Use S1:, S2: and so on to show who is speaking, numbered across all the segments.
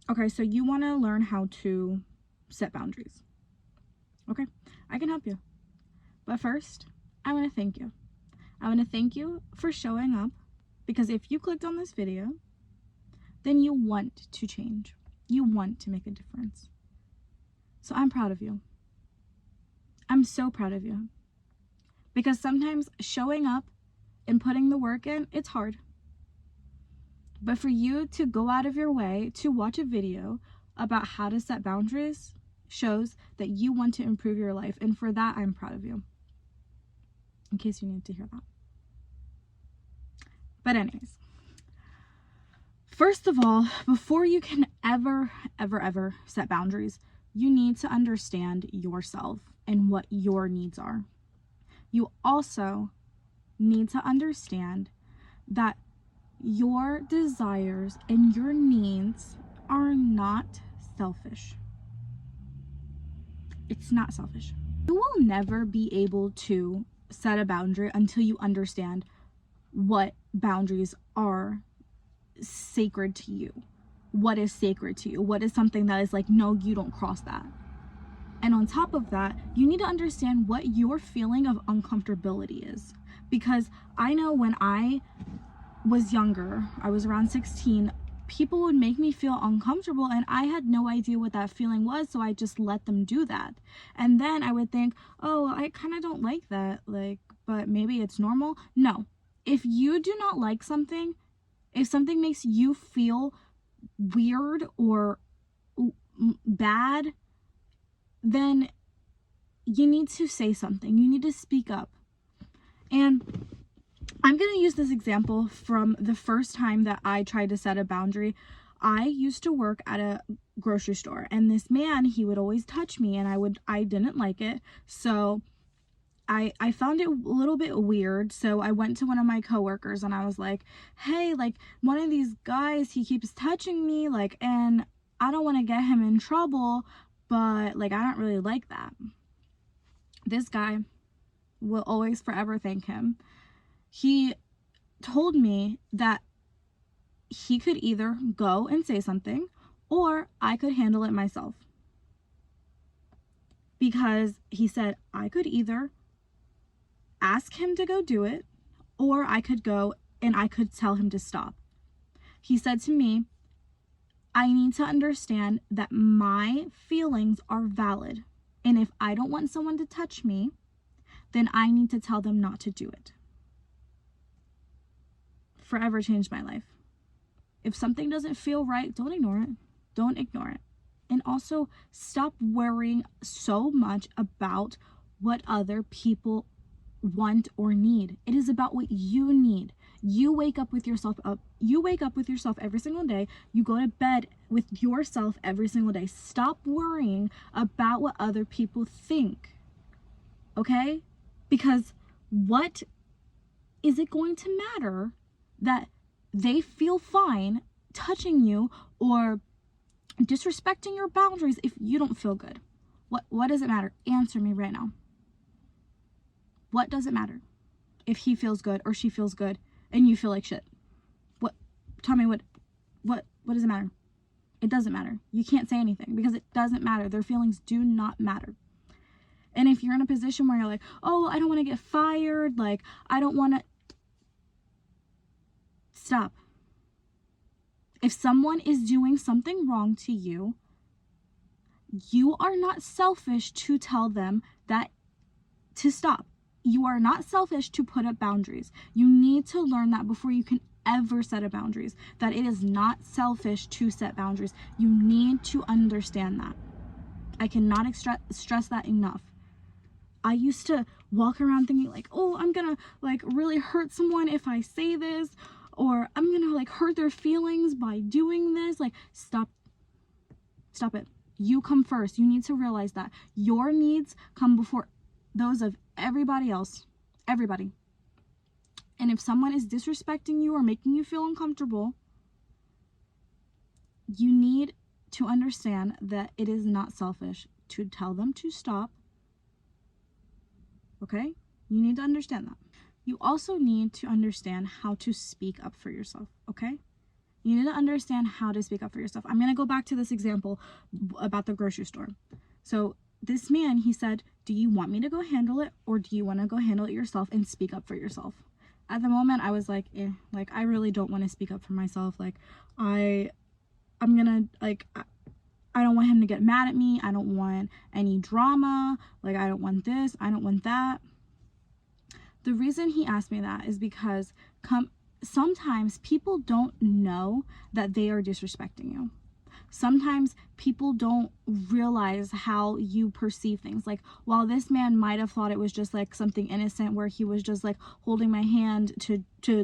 S1: Okay, so you want to learn how to set boundaries. Okay, I can help you. But first, I want to thank you. I want to thank you for showing up, because if you clicked on this video, then you want to change. You want to make a difference. So I'm proud of you. I'm so proud of you. Because sometimes showing up and putting the work in, it's hard. But for you to go out of your way to watch a video about how to set boundaries shows that you want to improve your life. And for that, I'm proud of you. In case you need to hear that. But anyways, first of all, before you can ever set boundaries, you need to understand yourself and what your needs are. You also need to understand that your desires and your needs are not selfish. It's not selfish. You will never be able to set a boundary until you understand what boundaries are sacred to you. What is sacred to you? What is something that is like, no, you don't cross that. And on top of that, you need to understand what your feeling of uncomfortability is. Because I know when I was younger, I was around 16, people would make me feel uncomfortable and I had no idea what that feeling was, so I just let them do that. And then I would think, oh, I kind of don't like that, like, but maybe it's normal. No. If you do not like something, if something makes you feel weird or bad, then you need to say something. You need to speak up. And I'm going to use this example from the first time that I tried to set a boundary. I used to work at a grocery store, and this man, he would always touch me, and I didn't like it. So I found it a little bit weird. So I went to one of my coworkers and I was like, hey, like, one of these guys, he keeps touching me, like, and I don't want to get him in trouble, but like, I don't really like that. This guy, will always forever thank him. He told me that he could either go and say something or I could handle it myself. Because he said I could either ask him to go do it or I could go and I could tell him to stop. He said to me, I need to understand that my feelings are valid. And if I don't want someone to touch me, then I need to tell them not to do it. Forever changed my life. If something doesn't feel right, don't ignore it. Don't ignore it. And also stop worrying so much about what other people want or need. It is about what you need. You wake up with yourself up. You wake up with yourself every single day. You go to bed with yourself every single day. Stop worrying about what other people think. Okay? Because what is it going to matter that they feel fine touching you or disrespecting your boundaries if you don't feel good? What does it matter? Answer me right now. What does it matter if he feels good or she feels good and you feel like shit? Tell me what does it matter? It doesn't matter. You can't say anything because it doesn't matter. Their feelings do not matter. And if you're in a position where you're like, oh, I don't want to get fired, like, I don't want to, stop. If someone is doing something wrong to you, you are not selfish to tell them that to stop. You are not selfish to put up boundaries. You need to learn that before you can ever set a boundaries, that it is not selfish to set boundaries. You need to understand that. I cannot stress that enough. I used to walk around thinking like, oh, I'm gonna like really hurt someone if I say this, or I'm gonna like hurt their feelings by doing this. Like, stop it. You come first. You need to realize that your needs come before those of everybody else. Everybody. And if someone is disrespecting you or making you feel uncomfortable, you need to understand that it is not selfish to tell them to stop. Okay? You need to understand that. You also need to understand how to speak up for yourself, okay? You need to understand how to speak up for yourself. I'm going to go back to this example about the grocery store. So this man, he said, do you want me to go handle it, or do you want to go handle it yourself and speak up for yourself? At the moment, I was like, like, I really don't want to speak up for myself. Like, I'm gonna, like, I don't want him to get mad at me. I don't want any drama. Like, I don't want this. I don't want that. The reason he asked me that is because sometimes people don't know that they are disrespecting you. Sometimes people don't realize how you perceive things. Like, while this man might have thought it was just like something innocent where he was just like holding my hand to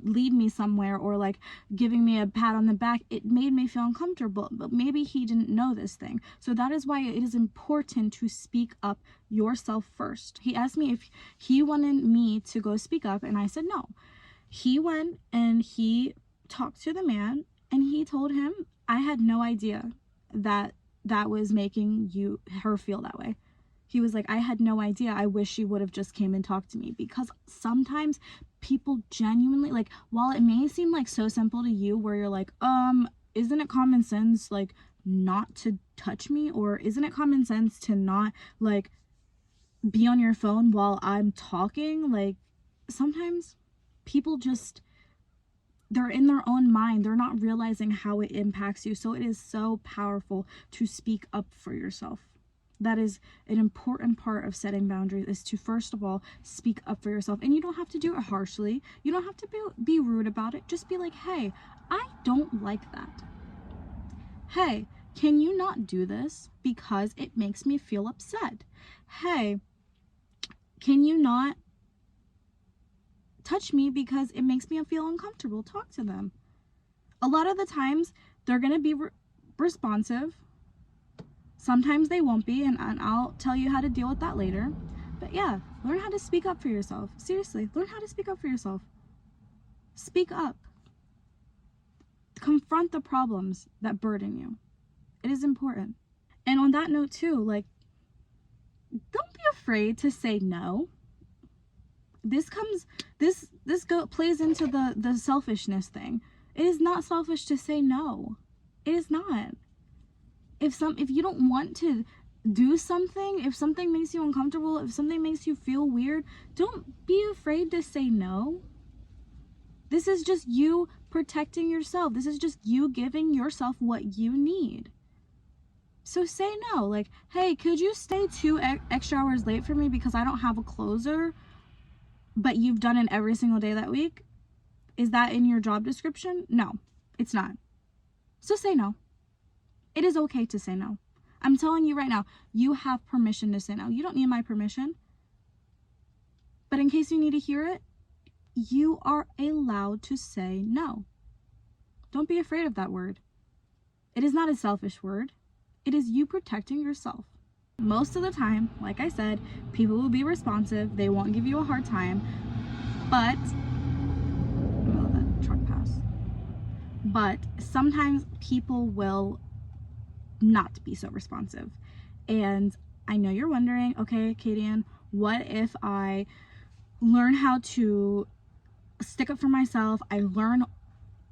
S1: lead me somewhere, or like giving me a pat on the back, it made me feel uncomfortable. But maybe he didn't know this thing. So that is why it is important to speak up yourself first. He asked me if he wanted me to go speak up, and I said no. He went and he talked to the man, and he told him, I had no idea that was making her feel that way. He was like, I had no idea. I wish she would have just came and talked to me. Because sometimes people genuinely, like, while it may seem like so simple to you, where you're like, isn't it common sense, like, not to touch me? Or isn't it common sense to not, like, be on your phone while I'm talking? Like, sometimes people just, they're in their own mind. They're not realizing how it impacts you. So it is so powerful to speak up for yourself. That is an important part of setting boundaries, is to, first of all, speak up for yourself. And you don't have to do it harshly. You don't have to be rude about it. Just be like, hey, I don't like that. Hey, can you not do this because it makes me feel upset? Hey, can you not touch me because it makes me feel uncomfortable? Talk to them. A lot of the times they're going to be responsive. Sometimes they won't be, and I'll tell you how to deal with that later. But yeah, learn how to speak up for yourself. Seriously, learn how to speak up for yourself. Speak up. Confront the problems that burden you. It is important. And on that note too, like, don't be afraid to say no. This plays into the selfishness thing. It is not selfish to say no. It is not. If you don't want to do something, if something makes you uncomfortable, if something makes you feel weird, don't be afraid to say no. This is just you protecting yourself. This is just you giving yourself what you need. So say no. Like, hey, could you stay 2 extra hours late for me because I don't have a closer? But you've done it every single day that week? Is that in your job description? No, it's not. So say no. It is okay to say no. I'm telling you right now, you have permission to say no. You don't need my permission. But in case you need to hear it, you are allowed to say no. Don't be afraid of that word. It is not a selfish word. It is you protecting yourself. Most of the time, like I said, people will be responsive. They won't give you a hard time. But, I'm gonna let that truck pass. But sometimes people will not be so responsive. And I know you're wondering, okay, Kadian, what if I learn how to stick up for myself? I learn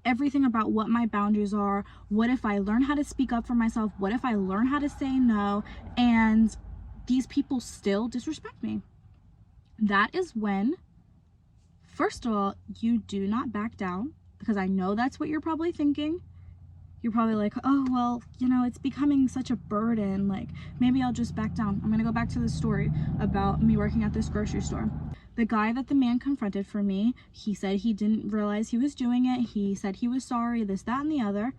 S1: everything about what my boundaries are. What if I learn how to speak up for myself? What if I learn how to say no and these people still disrespect me? That is when, first of all, you do not back down, because I know that's what you're probably thinking. You're probably like, oh, well, you know, it's becoming such a burden. Like, maybe I'll just back down. I'm going to go back to the story about me working at this grocery store. The guy that the man confronted for me, he said he didn't realize he was doing it. He said he was sorry, this, that, and the other.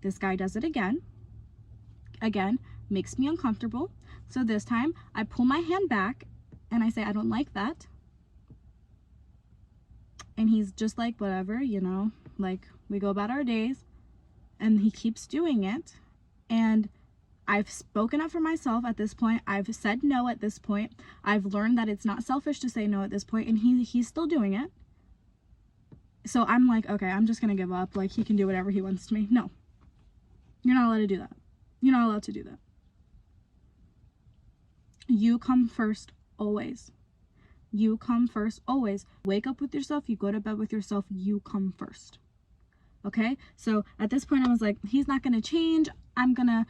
S1: This guy does it again. Again, makes me uncomfortable. So this time, I pull my hand back and I say, I don't like that. And he's just like, whatever, you know, like, we go about our days. And he keeps doing it. And I've spoken up for myself at this point. I've said no at this point. I've learned that it's not selfish to say no at this point, and he's still doing it. So I'm like, okay, I'm just gonna give up. Like, he can do whatever he wants to me. No. You're not allowed to do that. You're not allowed to do that. You come first, always. You come first, always. Wake up with yourself. You go to bed with yourself. You come first. Okay, so at this point I was like, he's not gonna change. I'm gonna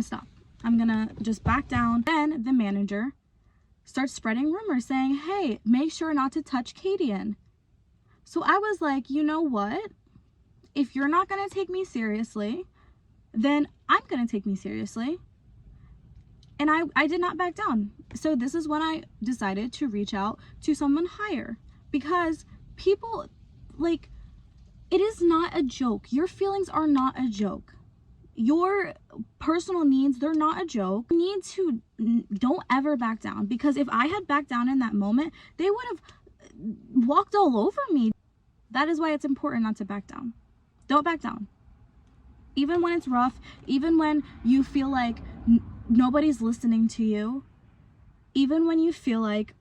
S1: stop. I'm gonna just back down. Then the manager starts spreading rumors saying, hey, make sure not to touch Kadian. So I was like, you know what? If you're not gonna take me seriously, then I'm gonna take me seriously. And I did not back down. So this is when I decided to reach out to someone higher, because people, like, it is not a joke. Your feelings are not a joke. Your personal needs, they're not a joke. You need to, don't ever back down, because if I had backed down in that moment, they would have walked all over me. That is why it's important not to back down. Don't back down. Even when it's rough, even when you feel like nobody's listening to you, even when you feel like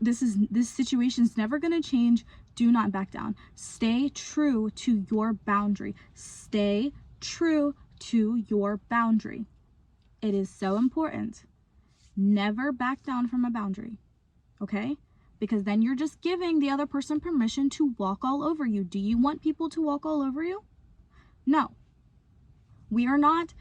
S1: this situation's never going to change, do not back down. Stay true to your boundary. Stay true to your boundary. It is so important. Never back down from a boundary, okay? Because then you're just giving the other person permission to walk all over you. Do you want people to walk all over you? No. We are not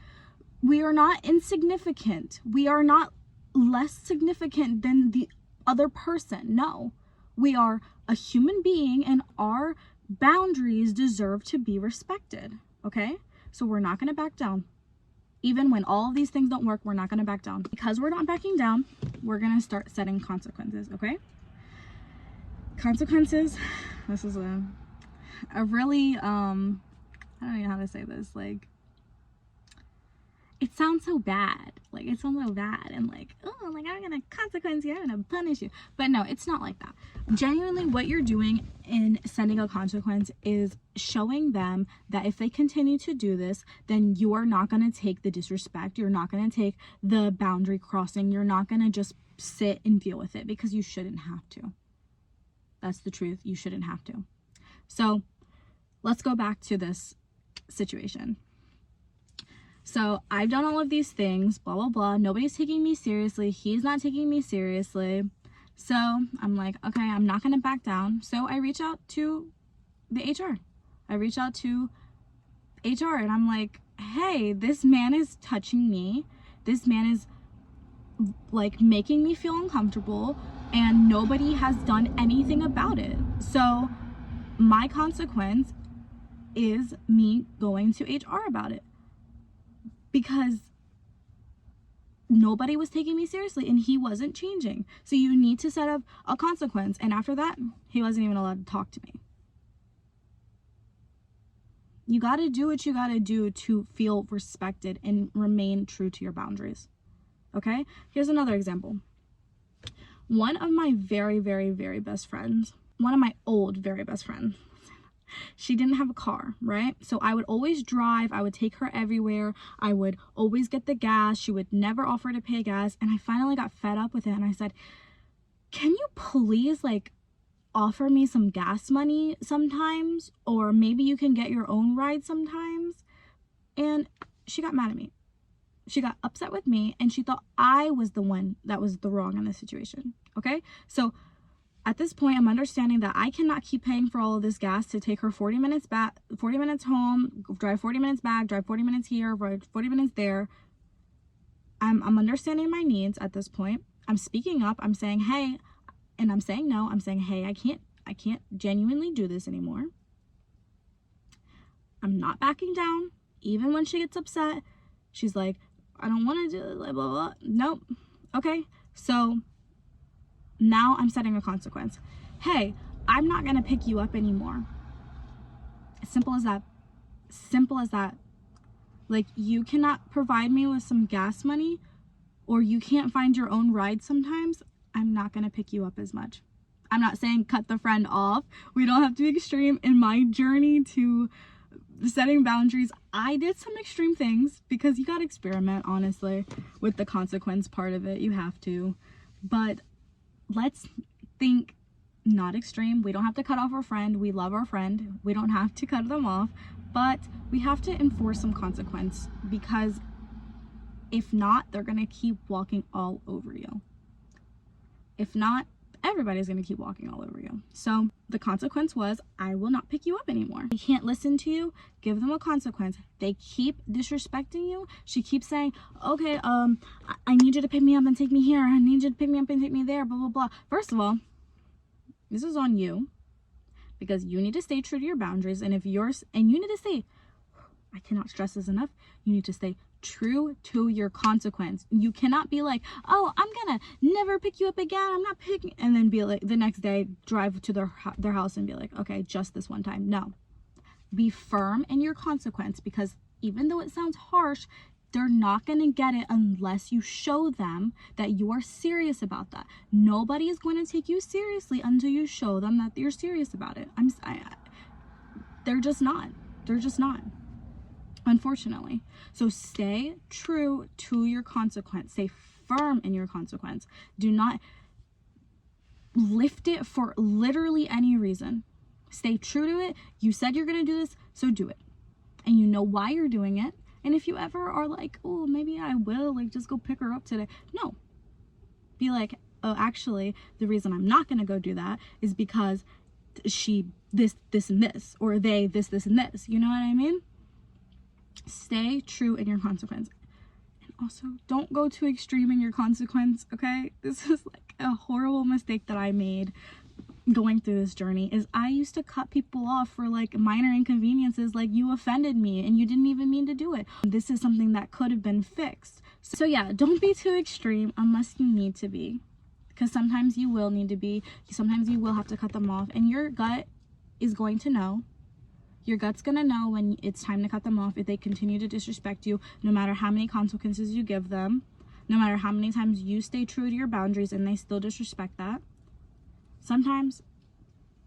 S1: insignificant. We are not less significant than the other person. No. We are a human being, and our boundaries deserve to be respected, okay? So we're not going to back down. Even when all of these things don't work, we're not going to back down. Because we're not backing down, we're going to start setting consequences, okay? Consequences, this is a really, I don't even know how to say this, like, it sounds so bad, like, it sounds so bad, and like, oh, like, I'm gonna consequence you, I'm gonna punish you, but no, it's not like that. Genuinely, what you're doing in sending a consequence is showing them that if they continue to do this, then you are not gonna take the disrespect, you're not gonna take the boundary crossing, you're not gonna just sit and deal with it, because you shouldn't have to. That's the truth. You shouldn't have to. So let's go back to this situation. So I've done all of these things, blah, blah, blah. Nobody's taking me seriously. He's not taking me seriously. So I'm like, okay, I'm not going to back down. So I reach out to the HR. I reach out to HR and I'm like, hey, this man is touching me. This man is like making me feel uncomfortable, and nobody has done anything about it. So my consequence is me going to HR about it, because nobody was taking me seriously and he wasn't changing. So you need to set up a consequence. And after that, he wasn't even allowed to talk to me. You got to do what you got to do to feel respected and remain true to your boundaries. Okay? Here's another example. One of my very, very, very best friends, one of my old very best friends, she didn't have a car, right? So I would always drive. I would take her everywhere. I would always get the gas. She would never offer to pay gas. And I finally got fed up with it. And I said, can you please like offer me some gas money sometimes? Or maybe you can get your own ride sometimes? And she got mad at me. She got upset with me, and she thought I was the one that was the wrong in this situation. Okay? So at this point, I'm understanding that I cannot keep paying for all of this gas to take her 40 minutes back, 40 minutes home, drive 40 minutes back, drive 40 minutes here, drive 40 minutes there. I'm understanding my needs at this point. I'm speaking up. I'm saying, hey, and I'm saying no. I'm saying, hey, I can't genuinely do this anymore. I'm not backing down. Even when she gets upset, she's like, I don't want to do it, blah, blah, blah. Nope. Okay. So now I'm setting a consequence. Hey, I'm not going to pick you up anymore. Simple as that. Simple as that. Like, you cannot provide me with some gas money, or you can't find your own ride sometimes. I'm not going to pick you up as much. I'm not saying cut the friend off. We don't have to be extreme. In my journey to setting boundaries, I did some extreme things, because you got to experiment, honestly, with the consequence part of it. You have to. But let's think not extreme. We don't have to cut off our friend. We love our friend. We don't have to cut them off, but we have to enforce some consequence, because if not, they're going to keep walking all over you. If not, everybody's going to keep walking all over you. So the consequence was, I will not pick you up anymore. They can't listen to you. Give them a consequence. They keep disrespecting you. She keeps saying, okay, I need you to pick me up and take me here. I need you to pick me up and take me there, blah, blah, blah. First of all, this is on you, because you need to stay true to your boundaries. And if yours, and you need to stay, I cannot stress this enough, you need to stay true to your consequence. You cannot be like, oh, I'm gonna never pick you up again, I'm not picking, and then be like, the next day drive to their house and be like, okay, just this one time. No, be firm in your consequence, because even though it sounds harsh, they're not gonna get it unless you show them that you are serious about that. Nobody is going to take you seriously until you show them that you're serious about it. They're just not. They're just not. Unfortunately. So stay true to your consequence. Stay firm in your consequence. Do not lift it for literally any reason. Stay true to it. You said you're going to do this, so do it. And you know why you're doing it. And if you ever are like, oh, maybe I will, like, just go pick her up today. No. Be like, oh, actually, the reason I'm not going to go do that is because she, this, and this. Or they, this, and this. You know what I mean? Stay true in your consequence. And also, don't go too extreme in your consequence, okay? This is like a horrible mistake that I made going through this journey, is I used to cut people off for like minor inconveniences, like, you offended me and you didn't even mean to do it. This is something that could have been fixed. So yeah, don't be too extreme unless you need to be, because sometimes you will need to be. Sometimes you will have to cut them off, and your gut is going to know. Your gut's gonna know when it's time to cut them off if they continue to disrespect you, no matter how many consequences you give them, no matter how many times you stay true to your boundaries and they still disrespect that. Sometimes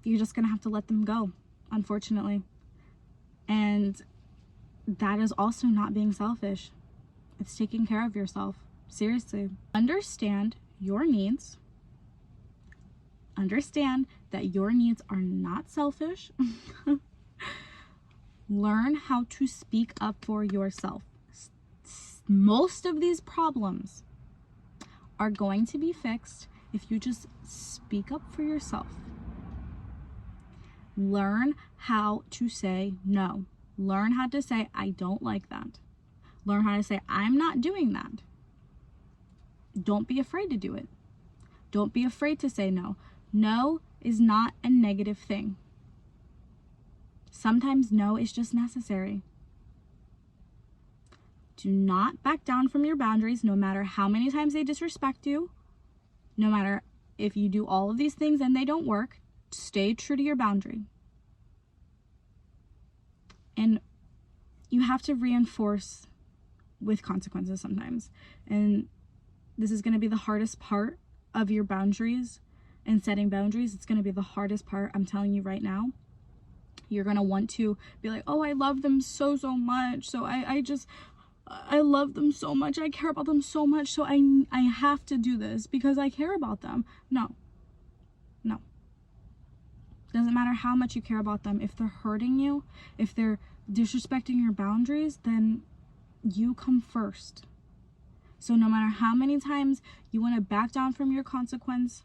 S1: you're just gonna have to let them go, unfortunately. And that is also not being selfish. It's taking care of yourself. Seriously. Understand your needs. Understand that your needs are not selfish. Learn how to speak up for yourself. Most of these problems are going to be fixed if you just speak up for yourself. Learn how to say no. Learn how to say, I don't like that. Learn how to say, I'm not doing that. Don't be afraid to do it. Don't be afraid to say no. No is not a negative thing. Sometimes no is just necessary. Do not back down from your boundaries, no matter how many times they disrespect you. No matter if you do all of these things and they don't work, stay true to your boundary. And you have to reinforce with consequences sometimes. And this is going to be the hardest part of your boundaries and setting boundaries. It's going to be the hardest part, I'm telling you right now. You're going to want to be like, oh, I love them so much. So I love them so much. I care about them so much. So I have to do this because I care about them. No. Doesn't matter how much you care about them. If they're hurting you, if they're disrespecting your boundaries, then you come first. So no matter how many times you want to back down from your consequence,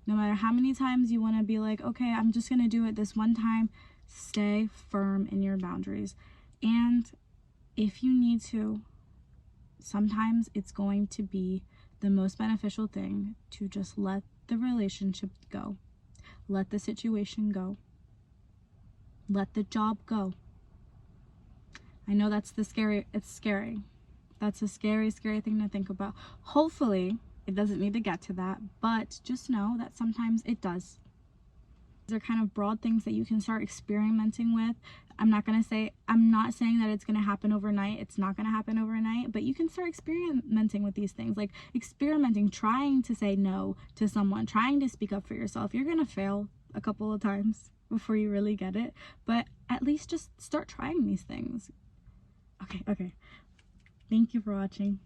S1: no matter how many times you want to be like, okay, I'm just going to do it this one time, stay firm in your boundaries. And if you need to, sometimes it's going to be the most beneficial thing to just let the relationship go. Let the situation go. Let the job go. I know it's scary. That's a scary thing to think about. Hopefully, it doesn't need to get to that, but just know that sometimes it does. These are kind of broad things that you can start experimenting with. I'm not saying that it's going to happen overnight. It's not going to happen overnight, but you can start experimenting with these things, like experimenting, trying to say no to someone, trying to speak up for yourself. You're going to fail a couple of times before you really get it, but at least just start trying these things. Okay. Thank you for watching.